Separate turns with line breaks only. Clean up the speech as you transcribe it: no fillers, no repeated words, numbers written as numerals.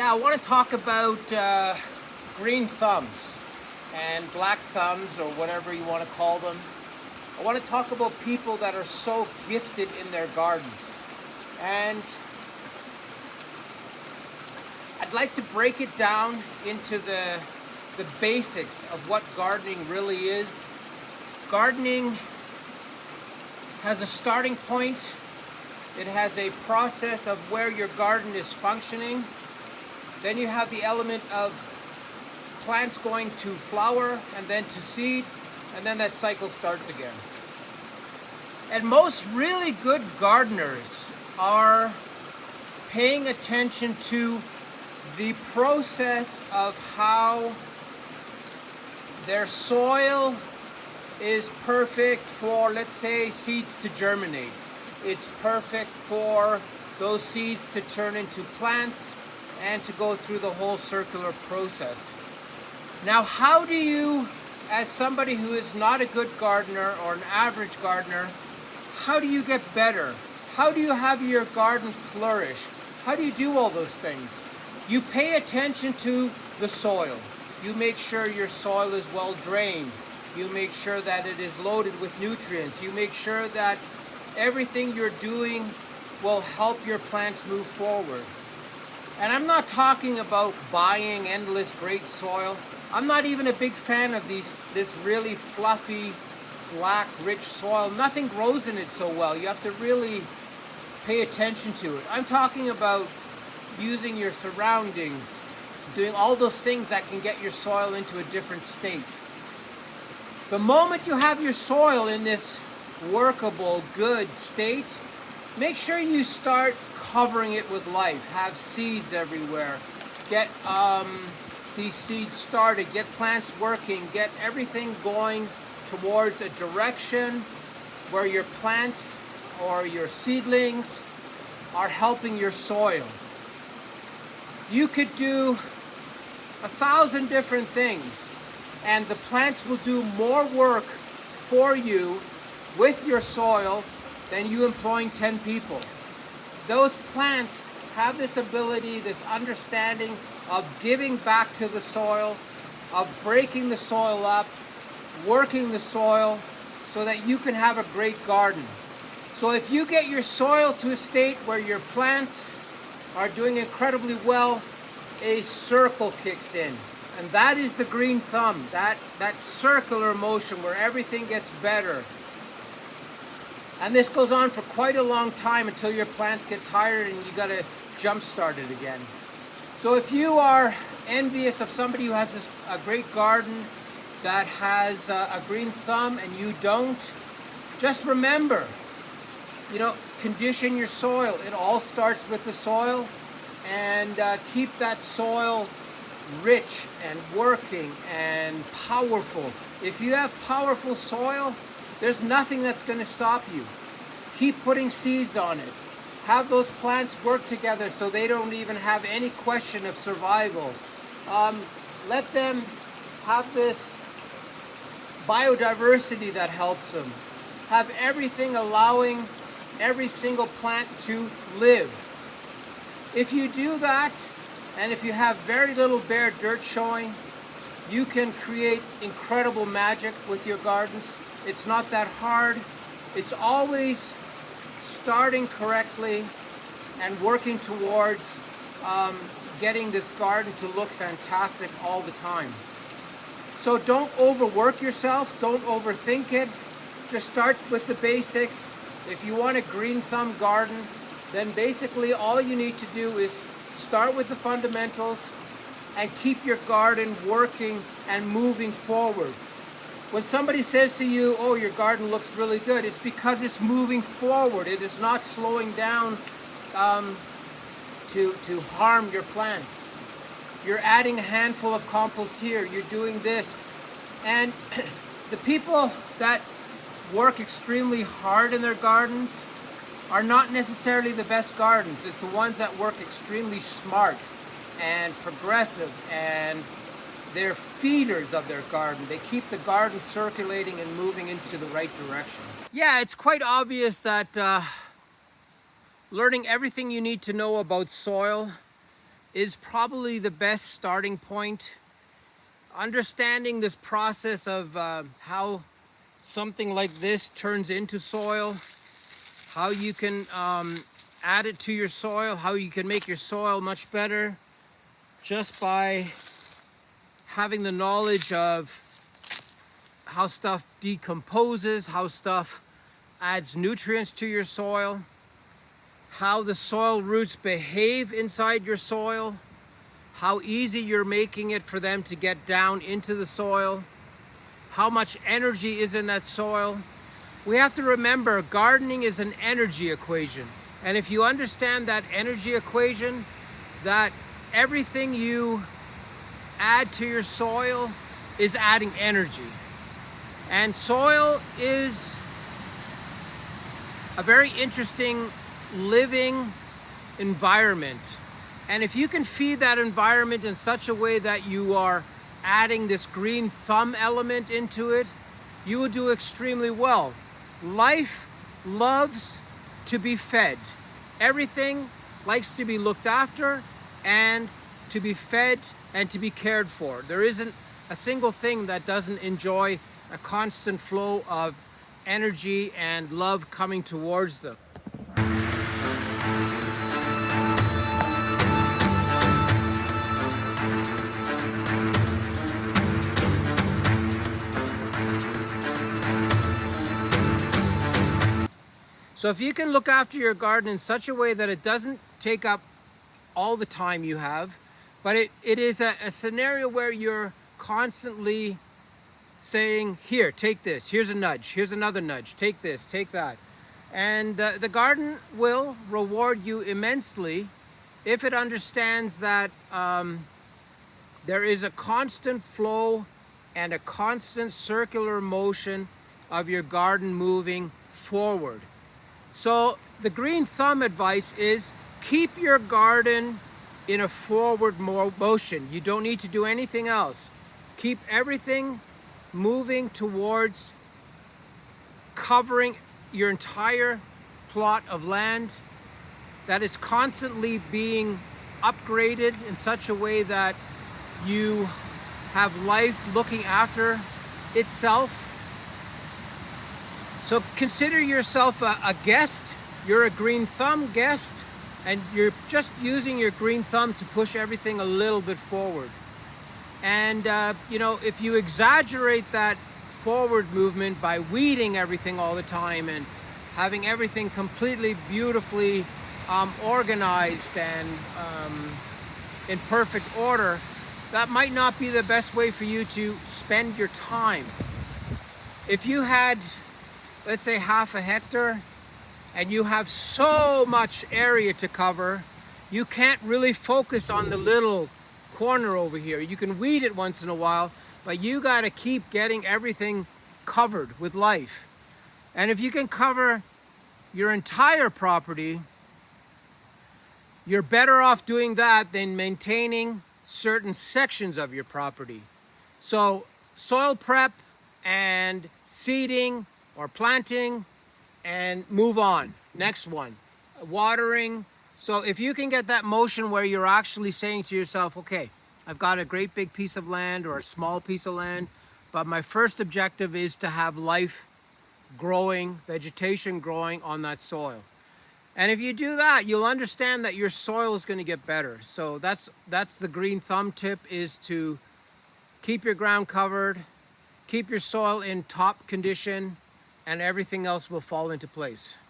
Yeah, I want to talk about green thumbs and black thumbs, or whatever you want to call them. I want to talk about people that are so gifted in their gardens. And I'd like to break it down into the basics of what gardening really is. Gardening has a starting point. It has a process of where your garden is functioning. Then you have the element of plants going to flower and then to seed, and then that cycle starts again. And most really good gardeners are paying attention to the process of how their soil is perfect for, let's say, seeds to germinate. It's perfect for those seeds to turn into plants and to go through the whole circular process. Now, how do you, as somebody who is not a good gardener or an average gardener, how do you get better? How do you have your garden flourish? How do you do all those things? You pay attention to the soil. You make sure your soil is well drained. You make sure that it is loaded with nutrients. You make sure that everything you're doing will help your plants move forward. And I'm not talking about buying endless great soil. I'm not even a big fan of this really fluffy, black, rich soil. Nothing grows in it so well. You have to really pay attention to it. I'm talking about using your surroundings, doing all those things that can get your soil into a different state. The moment you have your soil in this workable, good state, make sure you start covering it with life. Have seeds everywhere. Get these seeds started. Get plants working. Get everything going towards a direction where your plants or your seedlings are helping your soil. You could do 1,000 different things, and the plants will do more work for you with your soil than you employing 10 people. Those plants have this ability, this understanding of giving back to the soil, of breaking the soil up, working the soil so that you can have a great garden. So if you get your soil to a state where your plants are doing incredibly well, a circle kicks in. And that is the green thumb, that circular motion where everything gets better. And this goes on for quite a long time until your plants get tired and you got to jump start it again. So if you are envious of somebody who has a great garden that has a green thumb and you don't, just remember, condition your soil. It all starts with the soil, and keep that soil rich and working and powerful. If you have powerful soil, there's nothing that's going to stop you. Keep putting seeds on it. Have those plants work together so they don't even have any question of survival. Let them have this biodiversity that helps them. Have everything allowing every single plant to live. If you do that, and if you have very little bare dirt showing, you can create incredible magic with your gardens. It's not that hard. It's always starting correctly and working towards getting this garden to look fantastic all the time. So don't overwork yourself. Don't overthink it. Just start with the basics. If you want a green thumb garden, then basically all you need to do is start with the fundamentals and keep your garden working and moving forward. When somebody says to you, oh, your garden looks really good, it's because it's moving forward. It is not slowing down to harm your plants. You're adding a handful of compost here. You're doing this. And the people that work extremely hard in their gardens are not necessarily the best gardens. It's the ones that work extremely smart and progressive, and they're feeders of their garden. They keep the garden circulating and moving into the right direction. Yeah, it's quite obvious that learning everything you need to know about soil is probably the best starting point. Understanding this process of how something like this turns into soil, how you can add it to your soil, how you can make your soil much better just by having the knowledge of how stuff decomposes, how stuff adds nutrients to your soil, how the soil roots behave inside your soil, how easy you're making it for them to get down into the soil, how much energy is in that soil. We have to remember gardening is an energy equation. And if you understand that energy equation, that everything you add to your soil is adding energy. And soil is a very interesting living environment. And if you can feed that environment in such a way that you are adding this green thumb element into it, you will do extremely well. Life loves to be fed. Everything likes to be looked after and to be fed and to be cared for. There isn't a single thing that doesn't enjoy a constant flow of energy and love coming towards them. So if you can look after your garden in such a way that it doesn't take up all the time you have, but it is a scenario where you're constantly saying, here, take this, here's a nudge, here's another nudge, take this, take that. And the garden will reward you immensely if it understands that there is a constant flow and a constant circular motion of your garden moving forward. So the green thumb advice is keep your garden in a forward motion. You don't need to do anything else. Keep everything moving towards covering your entire plot of land, that is constantly being upgraded in such a way that you have life looking after itself. So consider yourself a guest. You're a green thumb guest, and you're just using your green thumb to push everything a little bit forward. And you know, if you exaggerate that forward movement by weeding everything all the time and having everything completely beautifully organized and in perfect order, that might not be the best way for you to spend your time. If you had, let's say, half a hectare and you have so much area to cover, you can't really focus on the little corner over here. You can weed it once in a while, but you got to keep getting everything covered with life. And if you can cover your entire property, you're better off doing that than maintaining certain sections of your property. So soil prep and seeding or planting and move on. Next one, watering. So if you can get that motion where you're actually saying to yourself, okay, I've got a great big piece of land or a small piece of land, but my first objective is to have life growing, vegetation growing on that soil. And if you do that, you'll understand that your soil is going to get better. So that's the green thumb tip, is to keep your ground covered, keep your soil in top condition, and everything else will fall into place.